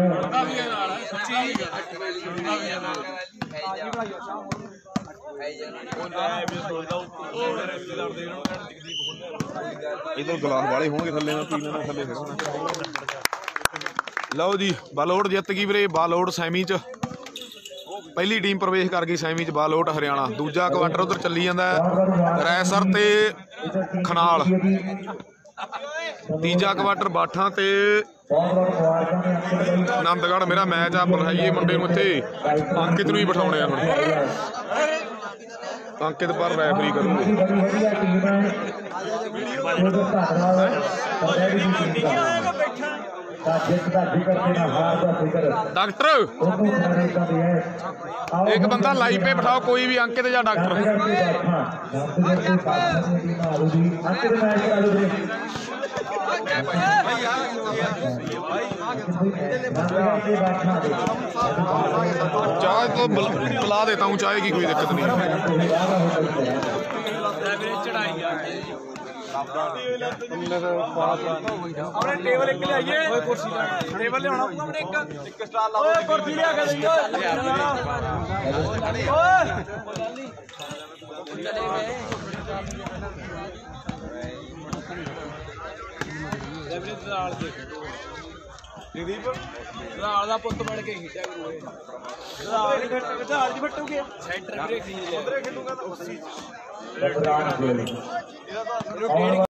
ਇਧਰ ਗਲਾਸ ਵਾਲੇ ਹੋਣਗੇ ਥੱਲੇ ਨਾਲ ਪੀ ਲੈਣਾ ਥੱਲੇ ਫਿਰ। ਲਓ ਜੀ ਬਾਲੋੜ ਜਿੱਤ ਗਈ ਵੀਰੇ। ਬਾਲੋੜ ਸੈਮੀ ਚ ਪਹਿਲੀ ਟੀਮ ਪ੍ਰਵੇਸ਼ ਕਰ ਗਈ ਸੈਮੀ ਚ, ਬਾਲੋੜ ਹਰਿਆਣਾ। ਦੂਜਾ ਕੁਆਟਰ ਉਧਰ ਚੱਲੀ ਜਾਂਦਾ ਰੈਸਰ ਤੇ ਖਨਾਲ। ਤੀਜਾ ਕੁਆਟਰ ਬਾਠਾਂ ਤੇ ਆਨੰਦਗੜ੍ਹ। ਮੇਰਾ ਮੈਚ ਆ ਬੁਲਾਈਏ ਮੁੰਡੇ ਨੂੰ ਇੱਥੇ, ਅੰਕਿਤ ਨੂੰ ਹੀ ਬਿਠਾਉਣੇ ਆ ਹੁਣ। ਅੰਕਿਤ ਪਰ ਰੈਫਰੀ ਕਰੂਗੇ। ਡਾਕਟਰ ਇੱਕ ਬੰਦਾ ਲਾਈਵ पे ਬਿਠਾਓ, ਕੋਈ ਵੀ ਅੰਕਿਤ ਜਾਂ ਡਾਕਟਰ। चाय तो बुला देता हूँ, चाय की कोई दिक्कत नहीं टेबल एक ले आइए, कुर्सी टेबल ले आना एक स्टार लाओ, कुर्सी ले आके दो। ਰਾਲ ਦਾ ਪੁੱਤ ਬਣ ਕੇ ਖੇਡਿਆ ਕਰੂਏ। ਰਾਲ ਦੀ ਫੱਟੂਗੇ ਸੈਂਟਰ ਵੀਰੇ ਖਰੀਦ ਲਿਆ, ਉਧਰੇ ਖੇਡੂਗਾ ਤਾਂ 80